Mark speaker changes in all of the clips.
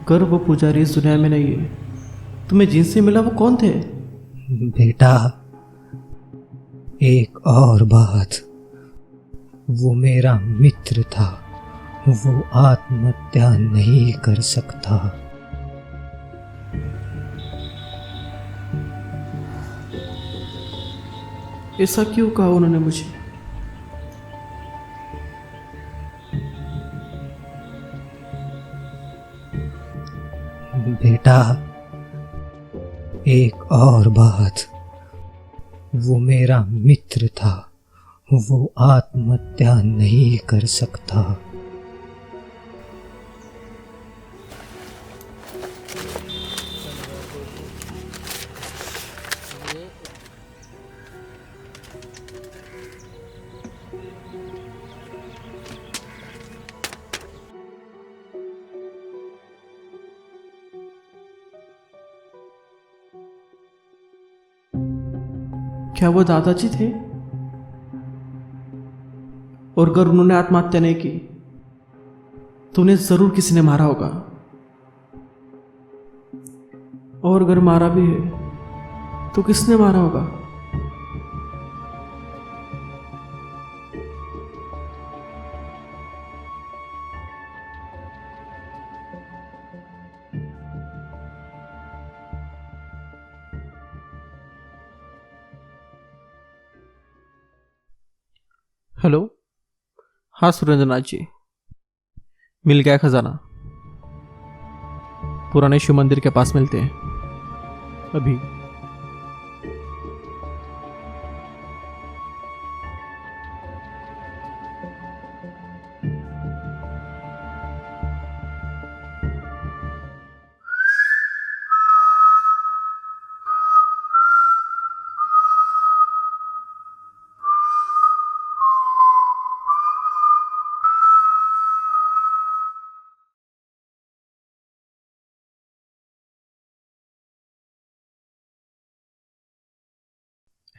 Speaker 1: कर वो पुजारी इस दुनिया में नहीं है। तुम्हें जिनसे मिला वो कौन थे?
Speaker 2: बेटा, एक और बात, वो मेरा मित्र था। वो आत्महत्या नहीं कर सकता।
Speaker 1: ऐसा क्यों कहा उन्होंने मुझे?
Speaker 2: बेटा, एक और बात, वो मेरा मित्र था। वो आत्महत्या नहीं कर सकता।
Speaker 1: क्या वो दादाजी थे? और अगर उन्होंने आत्महत्या नहीं की तो उन्हें जरूर किसी ने मारा होगा। और अगर मारा भी है तो किसने मारा होगा? हेलो, हाँ सुरेंद्रनाथ जी, मिल गया खजाना। पुराने शिव मंदिर के पास मिलते हैं अभी।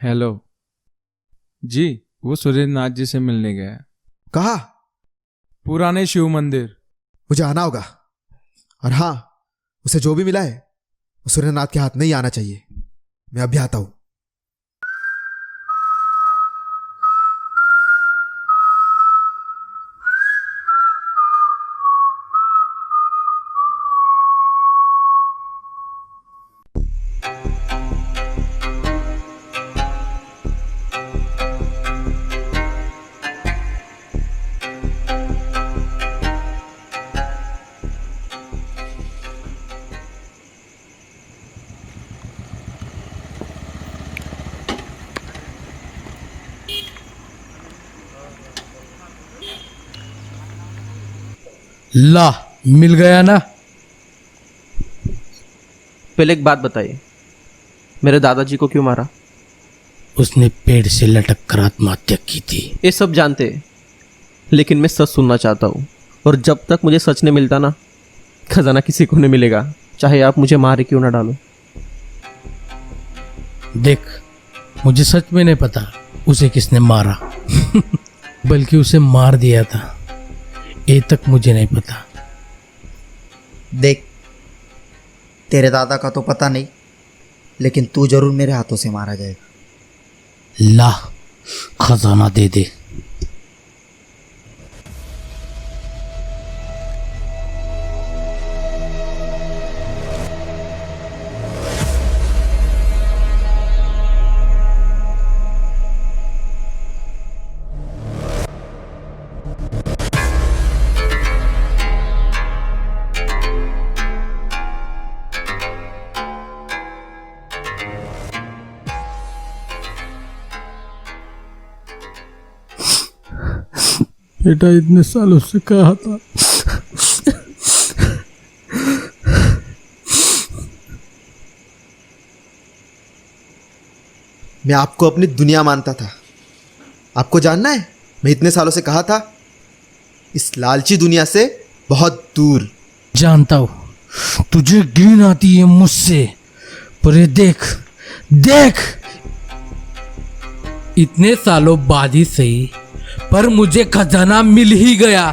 Speaker 3: हेलो जी, वो सुरेंद्रनाथ जी से मिलने गया है।
Speaker 4: कहा?
Speaker 3: पुराने शिव मंदिर।
Speaker 4: मुझे आना होगा। और हाँ, उसे जो भी मिला है वो सुरेंद्रनाथ के हाथ नहीं आना चाहिए। मैं अभी आता हूं।
Speaker 5: ला, मिल गया ना?
Speaker 1: पहले एक बात बताइए, मेरे दादाजी को क्यों मारा?
Speaker 5: उसने पेड़ से लटक कर आत्महत्या की थी।
Speaker 1: ये सब जानते हैं, लेकिन मैं सच सुनना चाहता हूँ। और जब तक मुझे सच नहीं मिलता ना, खजाना किसी को नहीं मिलेगा, चाहे आप मुझे मारे क्यों ना डालो।
Speaker 5: देख, मुझे सच में नहीं पता उसे किसने मारा बल्कि उसे मार दिया था, ये तक मुझे नहीं पता।
Speaker 6: देख, तेरे दादा का तो पता नहीं, लेकिन तू जरूर मेरे हाथों से मारा जाएगा।
Speaker 5: ला, खजाना दे दे। बेटा, इतने सालों से कहा था।
Speaker 4: मैं आपको अपनी दुनिया मानता था। आपको जानना है, मैं इतने सालों से कहा था, इस लालची दुनिया से बहुत दूर।
Speaker 5: जानता हूं तुझे घृणा आती है मुझसे, पर ये देख देख, इतने सालों बाद ही सही, पर मुझे खजाना मिल ही गया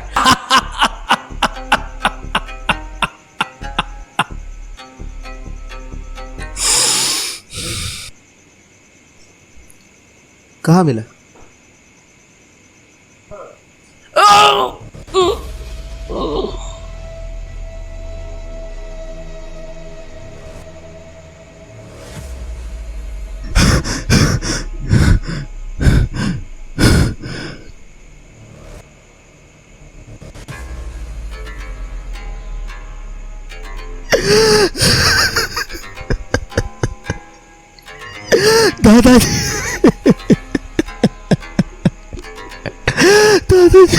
Speaker 4: कहाँ मिला? दादाजी, दादाजी,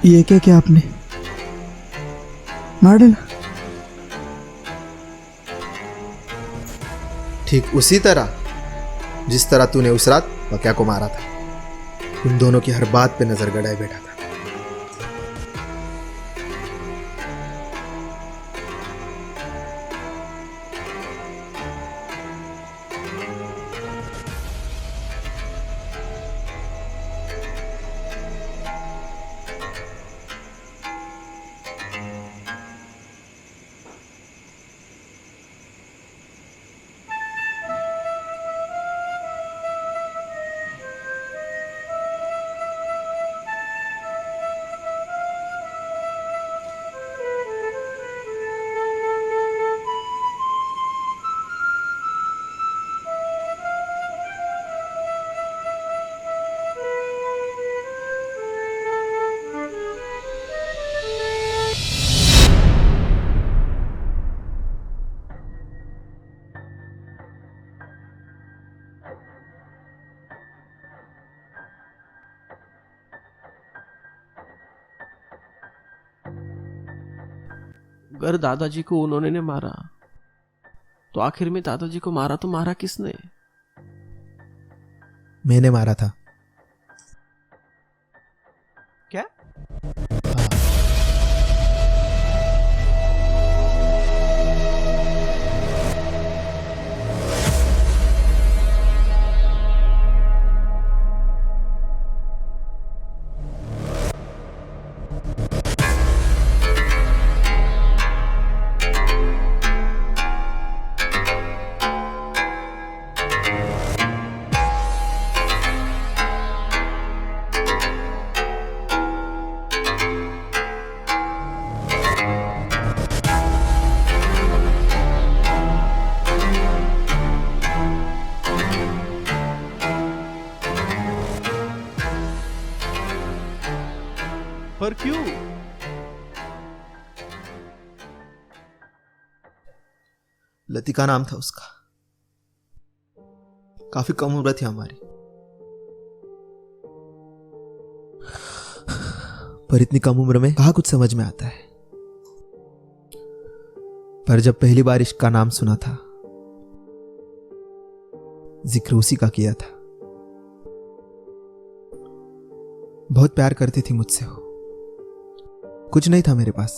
Speaker 4: ये क्या क्या आपने मार डाला? ठीक उसी तरह जिस तरह तूने उस रात बकिया को मारा था। उन दोनों की हर बात पे नजर गड़ाए बैठा था।
Speaker 1: अगर दादाजी को उन्होंने ने मारा तो आखिर में दादाजी को मारा तो मारा किसने?
Speaker 4: मैंने मारा था।
Speaker 1: क्या? पर क्यों?
Speaker 4: लतिका नाम था उसका। काफी कम उम्र थी हमारी, पर इतनी कम उम्र में कहाँ कुछ समझ में आता है। पर जब पहली बार इश्क का नाम सुना था, जिक्र उसी का किया था। बहुत प्यार करती थी मुझसे वो। कुछ नहीं था मेरे पास,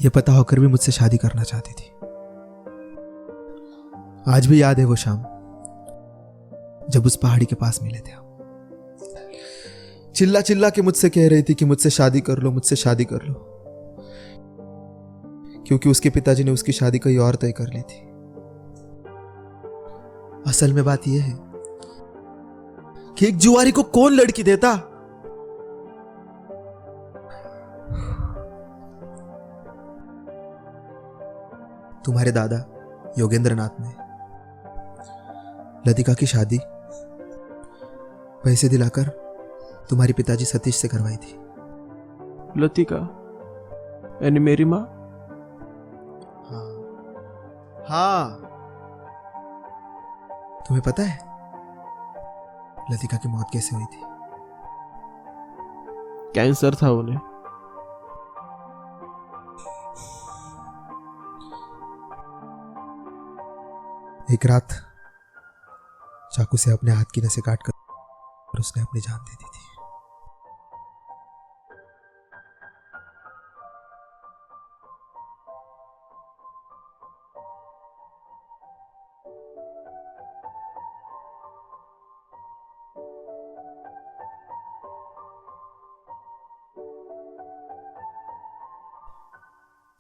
Speaker 4: ये पता होकर भी मुझसे शादी करना चाहती थी। आज भी याद है वो शाम जब उस पहाड़ी के पास मिले थे हम। चिल्ला चिल्ला के मुझसे कह रही थी कि मुझसे शादी कर लो, मुझसे शादी कर लो, क्योंकि उसके पिताजी ने उसकी शादी कहीं और तय कर ली थी। असल में बात यह है कि एक जुआरी को कौन लड़की देता। तुम्हारे दादा योगेंद्र नाथ ने लतिका की शादी पैसे दिलाकर तुम्हारे पिताजी सतीश से करवाई थी।
Speaker 1: लतिका यानी मेरी माँ?
Speaker 4: हाँ हाँ, तुम्हें पता है लतिका की मौत कैसे हुई थी?
Speaker 1: कैंसर था उन्हें।
Speaker 4: एक रात चाकू से अपने हाथ की नसें काटकर उसने अपनी जान दे दी थी।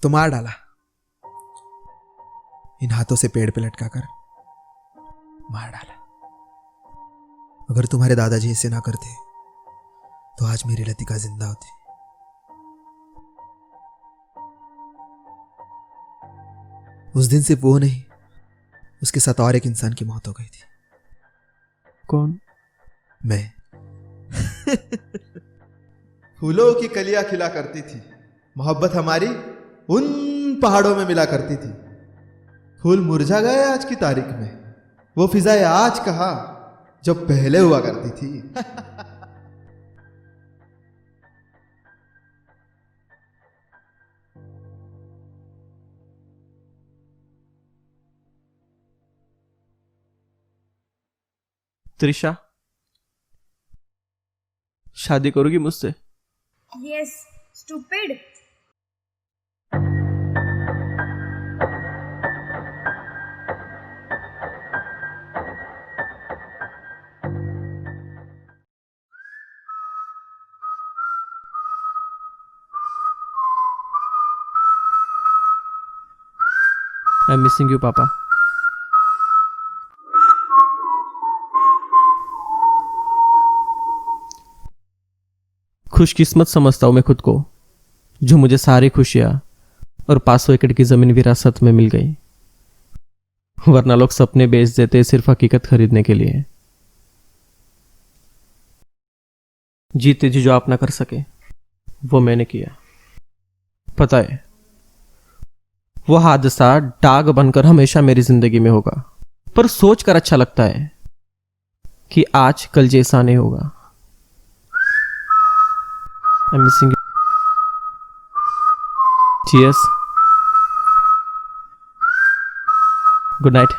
Speaker 4: तो मार डाला, इन हाथों से पेड़ पे लटकाकर मार डाला। अगर तुम्हारे दादाजी ऐसे ना करते तो आज मेरी लतिका जिंदा होती। उस दिन सिर्फ वो नहीं, उसके साथ और एक इंसान की मौत हो गई थी।
Speaker 1: कौन?
Speaker 4: मैं। फूलों की कलियां खिला करती थी, मोहब्बत हमारी उन पहाड़ों में मिला करती थी। फूल मुरझा गए आज की तारीख में, वो फिजाएं आज कहा जो पहले हुआ करती थी।
Speaker 1: त्रिशा, शादी करोगी मुझसे?
Speaker 7: Yes, stupid.
Speaker 1: I am missing you पापा। खुशकिस्मत समझता हूं मैं खुद को, जो मुझे सारी खुशियां और 500 एकड़ की जमीन विरासत में मिल गई, वरना लोग सपने बेच देते सिर्फ हकीकत खरीदने के लिए। जीते जी जो आप ना कर सके वो मैंने किया। पता है, वो हादसा दाग बनकर हमेशा मेरी जिंदगी में होगा, पर सोचकर अच्छा लगता है कि आज कल जैसा नहीं होगा। I'm missing you. Cheers. Good night.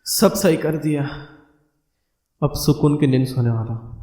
Speaker 1: सब सही कर दिया, अब सुकून की नींद सोने वाला हूं।